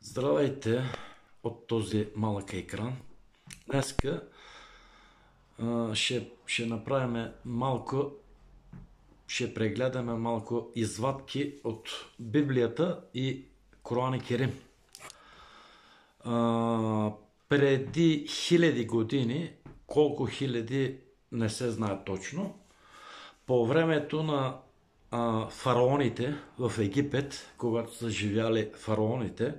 Здравейте от този малък екран. Днеска ще направим малко, ще прегледаме малко извадки от Библията и Коран Керим. Преди хиляди години, колко хиляди не се знае точно, по времето на фараоните в Египет, когато са живяли фараоните,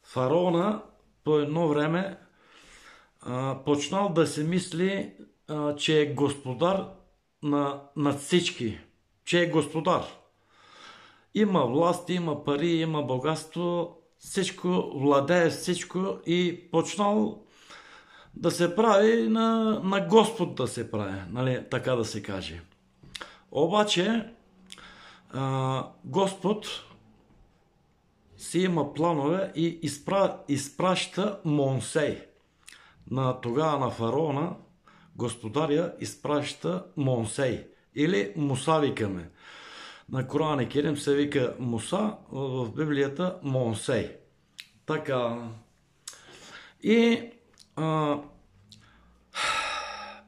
фараона по едно време почнал да се мисли, че е господар над всички, че е господар. Има власт, има пари, има богатство, всичко, владее всичко и почнал да се прави на Господ да се прави, нали, така да се каже. Обаче Господ си има планове и изпраща Моисей. Тогава на фараона господаря изпраща Моисей. Или Муса викаме. На Коран Керим се вика Муса, в Библията Моисей. Така. И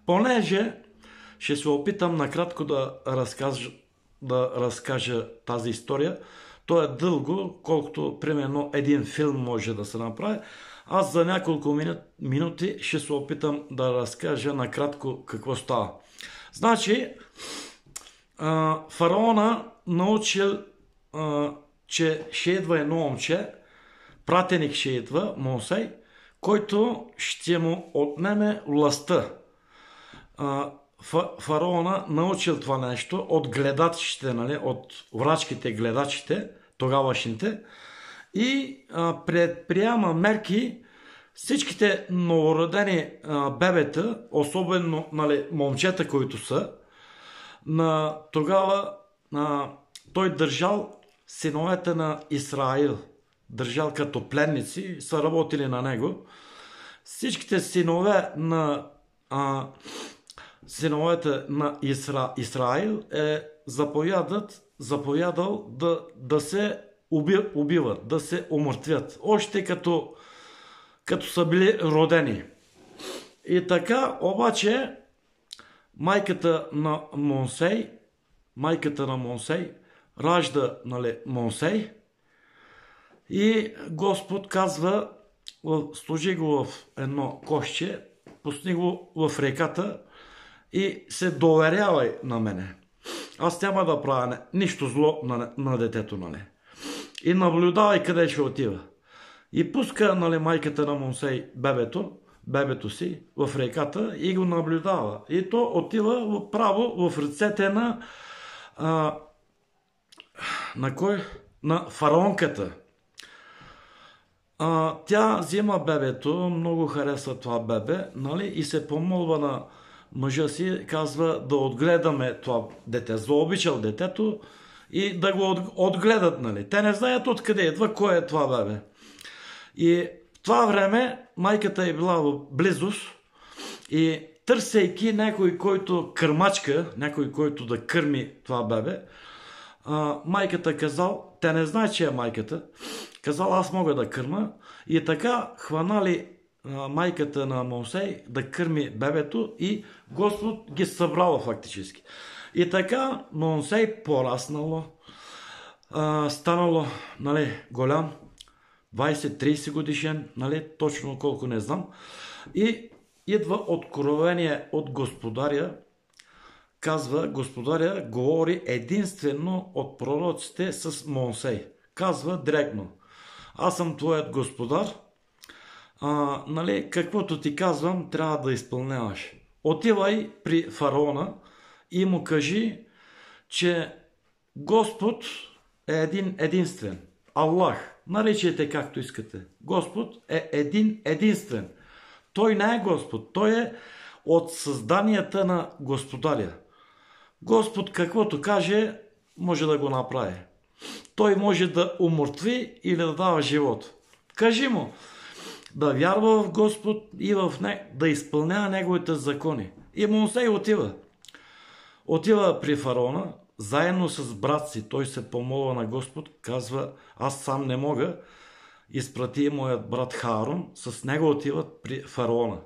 понеже ще се опитам накратко да разкажа тази история. То е дълго, колкото примерно един филм може да се направи. Аз за няколко минути ще се опитам да разкажа накратко какво става. Значи, фараона научил, че ще идва едно момче, пратеник ще идва, Моисей, който ще му отнеме властта. Фараона научил това нещо от гледачите, нали, от врачките гледачите, тогавашните, и предприема мерки всичките новородени бебета, особено, нали, момчета, които са, тогава той държал синовете на Израил, държал като пленници, са работили на него. Всичките синове на синовете на Израил е заповядал да се убиват, да се умъртвят. Още като са били родени. И така, обаче, майката на Моисей ражда, нали, Моисей и Господ казва, сложи го в едно кошче, пусни го в реката и се доверявай на мене. Аз няма да правя нищо зло на детето, нали. И наблюдавай къде ще отива. И пуска, нали, майката на Моисей бебето си в реката и го наблюдава. И то отива право в ръцете на фараонката. Тя взима бебето, много харесва това бебе, нали, и се помолва на мъжа си, казва да отгледаме това дете. Заобичал детето и да го отгледат, нали. Те не знаят откъде идва, кой е това бебе. И в това време майката е била в близост и търсейки някой, който кърмачка, някой, който да кърми това бебе, майката казал, те не знаят, че е майката, казал, аз мога да кърма, и така хванали майката на Моисей да кърми бебето и Господ ги събрал фактически. И така Моисей пораснало, станало, нали, голям, 20-30 годишен, нали, точно колко не знам, и идва откровение от господаря. Казва, господаря говори единствено от пророците с Моисей. Казва директно, аз съм твоят господар, нали, каквото ти казвам, трябва да изпълняваш. Отивай при фараона и му кажи, че Господ е единствен. Аллах, наричайте както искате. Господ е единствен. Той не е Господ, той е от създанията на господаря. Господ каквото каже, може да го направи. Той може да умъртви или да дава живот. Кажи му да вярва в Господ и да изпълнява неговите закони. И Моисей отива при фараона, заедно с брат си. Той се помолва на Господ, казва, аз сам не мога, изпрати моят брат Харун, с него отиват при фараона.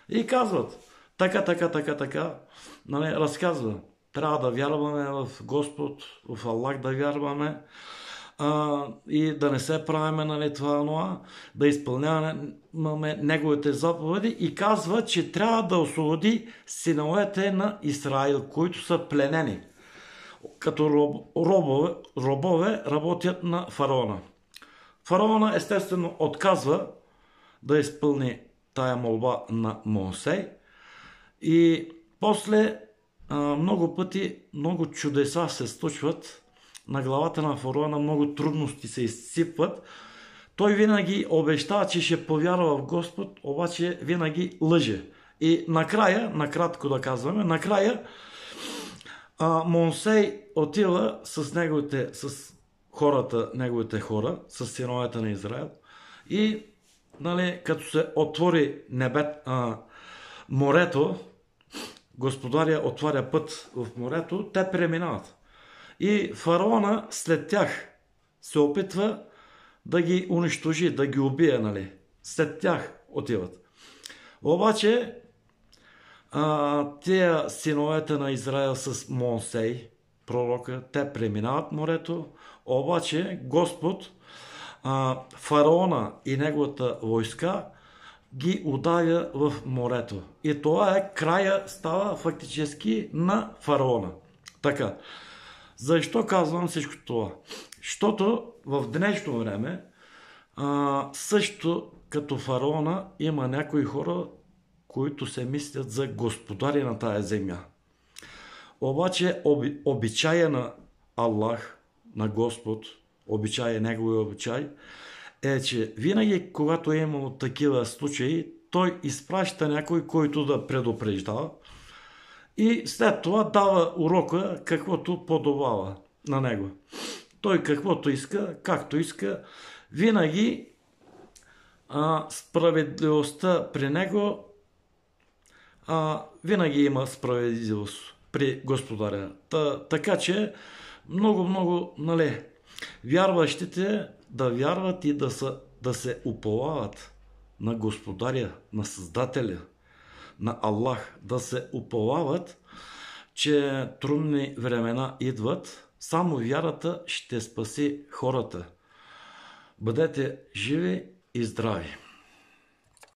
И казват, така, нали, разказва, трябва да вярваме в Господ, в Аллах да вярваме, и да не се правиме, нали, това, да изпълняваме неговите заповеди, и казва, че трябва да освободи синовете на Израил, които са пленени, като робове работят на фараона. Фараона естествено отказва да изпълни тая молба на Моисей, и после много пъти много чудеса се случват на главата на фараона, много трудности се изсипват. Той винаги обещава, че ще повярва в Господ, обаче винаги лъже. И накрая, накратко да казваме, накрая Моисей отива с неговите хора, с синовете на Израел, и, нали, като се отвори морето, Господаря отваря път в морето, те преминават. И фараона след тях се опитва да ги унищожи, да ги убие, нали. След тях отиват. Обаче тия синовете на Израел с Моисей, пророка, те преминават морето, обаче Господ, фараона и неговата войска ги удавя в морето. И това е края, става фактически на фараона. Така. Защо казвам всичко това? Защото в днешно време също като фараона има някои хора, които се мислят за господари на тая земя. Обаче обичая на Аллах, на Господ, неговия обичай, е, че винаги, когато е имало такива случаи, той изпраща някой, който да предупреждава, и след това дава урока, каквото подобава на него. Той каквото иска, както иска, винаги справедливостта при него, винаги има справедливост при Господаря. Така че много, нали, вярващите да вярват и да се уповават на Господаря, на Създателя, на Аллах, да се уповават, че трудни времена идват, само вярата ще спаси хората. Бъдете живи и здрави!